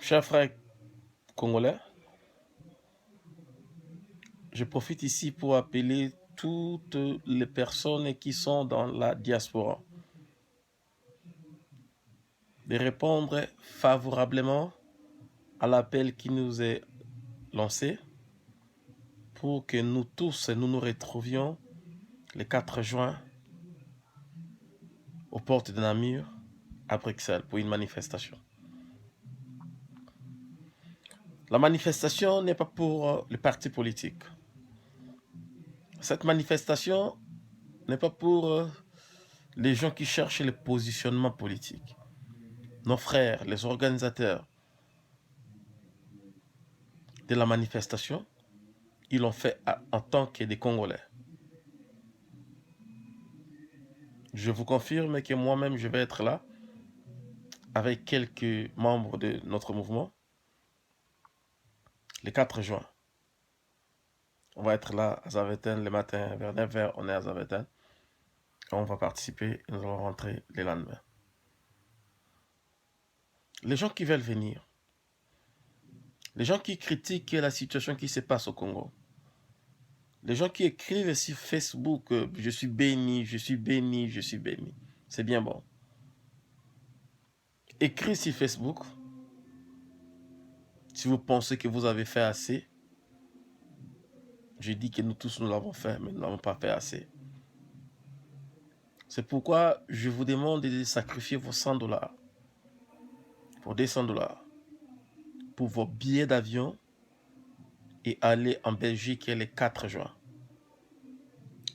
Chers frères congolais, je profite ici pour appeler toutes les personnes qui sont dans la diaspora de répondre favorablement à l'appel qui nous est lancé pour que nous tous nous retrouvions le 4 juin aux portes de Namur à Bruxelles pour une manifestation. La manifestation n'est pas pour les partis politiques. Cette manifestation n'est pas pour les gens qui cherchent le positionnement politique. Nos frères, les organisateurs de la manifestation, ils l'ont fait en tant que des Congolais. Je vous confirme que moi-même, je vais être là avec quelques membres de notre mouvement le 4 juin. On va être là à Zaventem le matin, vers 9h, on est à Zaventem. On va participer et nous allons rentrer le lendemain. Les gens qui veulent venir, les gens qui critiquent la situation qui se passe au Congo, les gens qui écrivent sur Facebook « Je suis béni, je suis béni, je suis béni », c'est bien bon. Écrivez sur Facebook, si vous pensez que vous avez fait assez, je dis que nous tous nous l'avons fait, mais nous n'avons pas fait assez. C'est pourquoi je vous demande de sacrifier vos 100 $, vos 200 $, pour vos billets d'avion et aller en Belgique le 4 juin.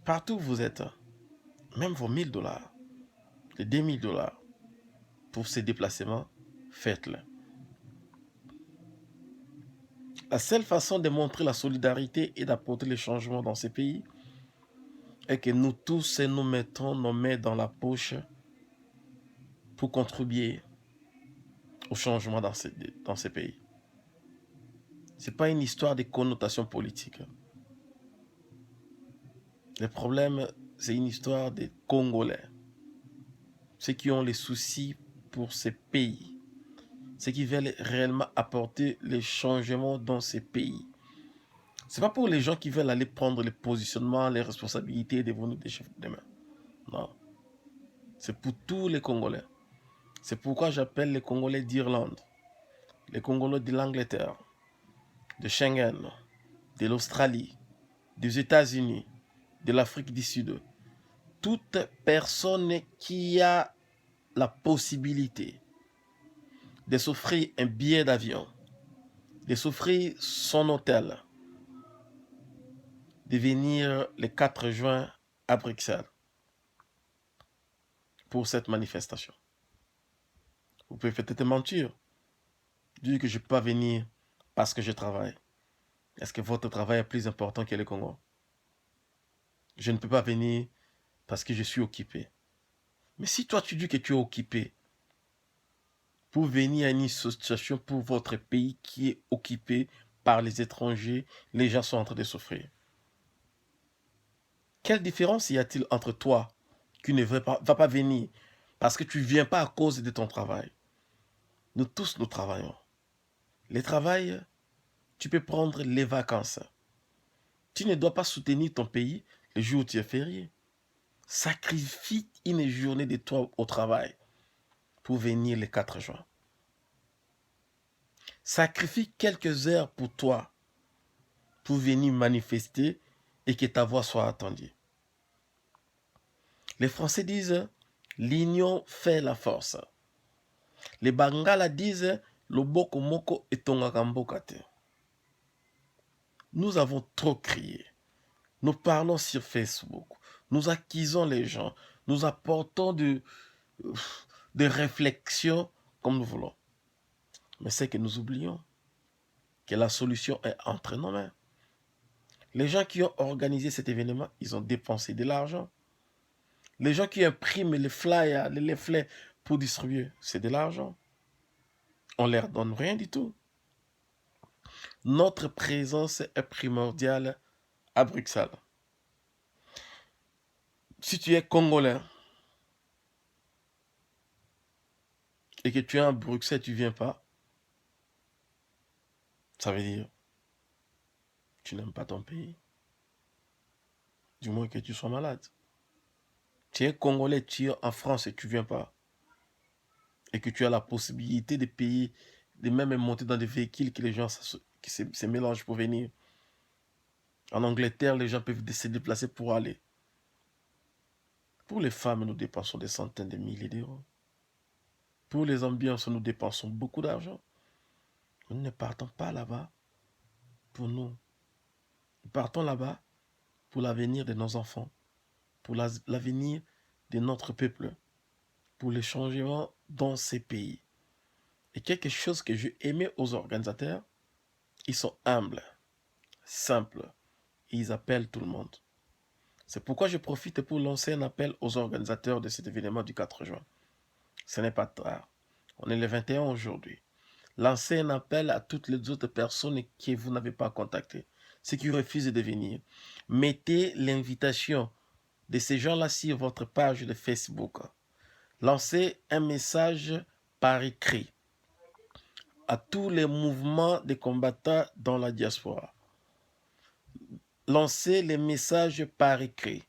Partout où vous êtes, même vos 1000 $, les 2000 $ pour ces déplacements, faites-le. La seule façon de montrer la solidarité et d'apporter les changements dans ces pays est que nous tous nous mettons nos mains dans la poche pour contribuer au changement dans ces pays. Ce n'est pas une histoire de connotation politique. Le problème, c'est une histoire des Congolais. Ceux qui ont les soucis pour ces pays. Ceux qui veulent réellement apporter les changements dans ces pays. Ce n'est pas pour les gens qui veulent aller prendre les positionnements, les responsabilités et devenir des chefs demain. Non. C'est pour tous les Congolais. C'est pourquoi j'appelle les Congolais d'Irlande, les Congolais de l'Angleterre, de Schengen, de l'Australie, des États-Unis, de l'Afrique du Sud. Toute personne qui a la possibilité de s'offrir un billet d'avion, de s'offrir son hôtel, de venir le 4 juin à Bruxelles pour cette manifestation. Vous pouvez peut-être mentir, dire que je ne peux pas venir parce que je travaille. Est-ce que votre travail est plus important que le Congo? Je ne peux pas venir parce que je suis occupé. Mais si toi tu dis que tu es occupé pour venir à une situation pour votre pays qui est occupé par les étrangers, les gens sont en train de souffrir. Quelle différence y a-t-il entre toi qui ne va pas venir parce que tu ne viens pas à cause de ton travail? Nous tous, nous travaillons. Le travail, tu peux prendre les vacances. Tu ne dois pas soutenir ton pays le jour où tu es férié. Sacrifie une journée de toi au travail pour venir le 4 juin. Sacrifie quelques heures pour toi pour venir manifester et que ta voix soit entendue. Les Français disent l'union fait la force. Les Bangala disent loboko moko etongaka mboka te. Nous avons trop crié. Nous parlons sur Facebook. Nous accusons les gens. Nous apportons des réflexions comme nous voulons. Mais c'est que nous oublions que la solution est entre nos mains. Les gens qui ont organisé cet événement, ils ont dépensé de l'argent. Les gens qui impriment les flyers, les leaflets pour distribuer, c'est de l'argent. On ne leur donne rien du tout. Notre présence est primordiale à Bruxelles. Si tu es Congolais et que tu es à Bruxelles, tu ne viens pas, Ça veut dire tu n'aimes pas ton pays, du moins que tu sois malade. Tu es Congolais, tu es en France et tu ne viens pas. Et que tu as la possibilité de payer, de même monter dans des véhicules que les gens qui se mélangent pour venir. En Angleterre, les gens peuvent se déplacer pour aller. Pour les femmes, nous dépensons des centaines de milliers d'euros. Pour les ambiances, nous dépensons beaucoup d'argent. Nous ne partons pas là-bas pour nous. Nous partons là-bas pour l'avenir de nos enfants, pour l'avenir de notre peuple, pour les changements dans ces pays. Et quelque chose que j'ai aimé aux organisateurs, ils sont humbles, simples, et ils appellent tout le monde. C'est pourquoi je profite pour lancer un appel aux organisateurs de cet événement du 4 juin. Ce n'est pas tard. On est le 21 aujourd'hui. Lancez un appel à toutes les autres personnes que vous n'avez pas contactées, ceux qui refusent de venir. Mettez l'invitation de ces gens-là sur votre page de Facebook. Lancez un message par écrit à tous les mouvements de combattants dans la diaspora. Lancez les messages par écrit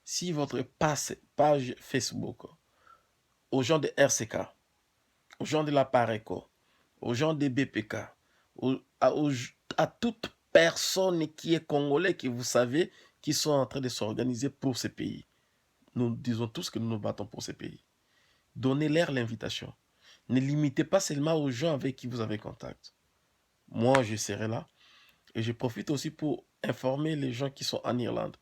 sur votre page Facebook aux gens de RCK, aux gens de la Pareco, aux gens de BPK, à toute personne qui est congolais, que vous savez, qui sont en train de s'organiser pour ces pays. Nous disons tous que nous nous battons pour ces pays. Donnez-leur l'invitation. Ne limitez pas seulement aux gens avec qui vous avez contact. Moi, je serai là. Et je profite aussi pour informer les gens qui sont en Irlande,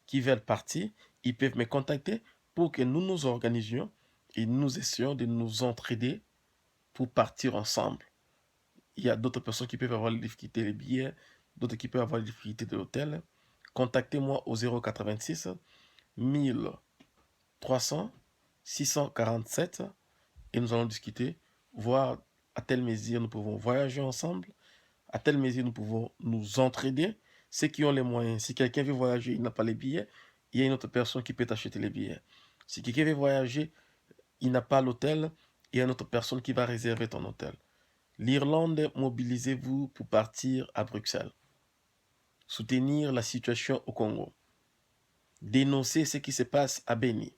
qui veulent partir. Ils peuvent me contacter pour que nous nous organisions et nous essayons de nous entraider pour partir ensemble. Il y a d'autres personnes qui peuvent avoir les difficultés des billets, d'autres qui peuvent avoir les difficultés de l'hôtel. Contactez-moi au 086 1300 647 et nous allons discuter, voir à telle mesure nous pouvons voyager ensemble, à telle mesure nous pouvons nous entraider. Ceux qui ont les moyens, si quelqu'un veut voyager, il n'a pas les billets, il y a une autre personne qui peut acheter les billets. Si quelqu'un veut voyager, il n'a pas l'hôtel, il y a une autre personne qui va réserver ton hôtel. L'Irlande, mobilisez-vous pour partir à Bruxelles. Soutenir la situation au Congo. Dénoncer ce qui se passe à Beni.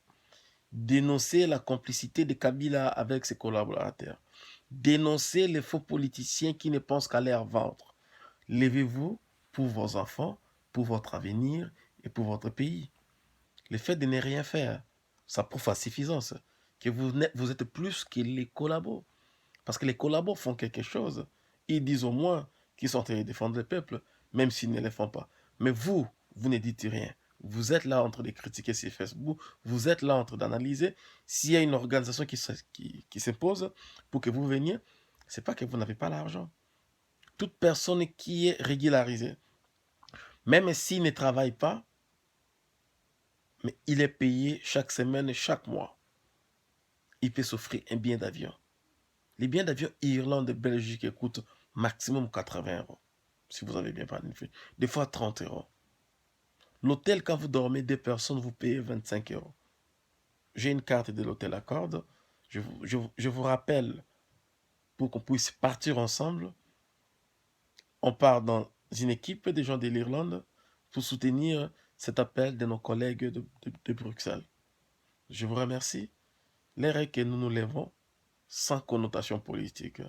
Dénoncer la complicité de Kabila avec ses collaborateurs. Dénoncer les faux politiciens qui ne pensent qu'à leur ventre. Levez-vous pour vos enfants, pour votre avenir et pour votre pays. Le fait de ne rien faire, ça prouve à suffisance que vous êtes plus que les collabos. Parce que les collabos font quelque chose. Ils disent au moins qu'ils sont en train de défendre le peuple, même s'ils ne le font pas. Mais vous, vous ne dites rien. Vous êtes là en train de critiquer sur Facebook, vous êtes là en train d'analyser. S'il y a une organisation qui s'impose pour que vous veniez, ce n'est pas que vous n'avez pas l'argent. Toute personne qui est régularisée, même s'il ne travaille pas, mais il est payé chaque semaine, chaque mois, il peut s'offrir un billet d'avion. Les billets d'avion Irlande, Belgique coûtent maximum 80 euros, si vous avez bien planifié. Des fois 30 euros. L'hôtel, quand vous dormez 2 personnes, vous payez 25 euros. J'ai une carte de l'hôtel Accorde. Je vous rappelle, pour qu'on puisse partir ensemble, on part dans une équipe des gens de l'Irlande pour soutenir cet appel de nos collègues de Bruxelles. Je vous remercie. Les règles que nous nous levons, sans connotation politique.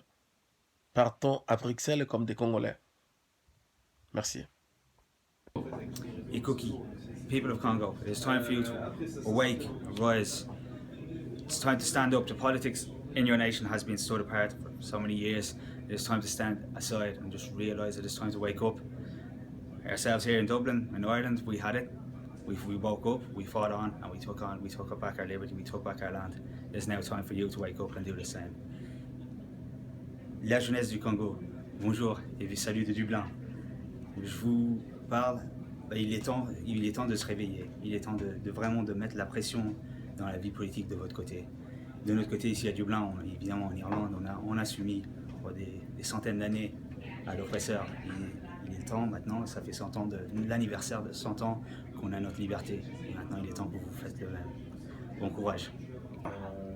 Partons à Bruxelles comme des Congolais. Merci. Ikuki, people of Congo, it is time for you to awake, rise. It's time to stand up. The politics in your nation has been stood apart for so many years. It is time to stand aside and just realise it is time to wake up. Ourselves here in Dublin, in Ireland, we had it. We woke up, we fought on, and we took back our liberty, we took back our land. It is now time for you to wake up and do the same. La jeunesse du Congo, bonjour et salut de Dublin. Je vous parle, il est temps de se réveiller. Il est temps de vraiment de mettre la pression dans la vie politique de votre côté. De notre côté, ici à Dublin, évidemment en Irlande, on a soumis pour des centaines d'années à l'oppresseur. Il est temps maintenant, ça fait 100 ans l'anniversaire de 100 ans qu'on a notre liberté. Et maintenant, il est temps que vous fassiez le même. Bon courage.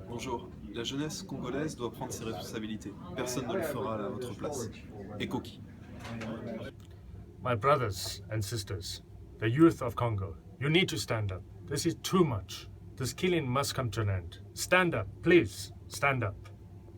Bonjour, la jeunesse congolaise doit prendre ses responsabilités. Personne ne le fera à votre place. Et Koki. My brothers and sisters, the youth of Congo, you need to stand up. This is too much. This killing must come to an end. Stand up, please. Stand up.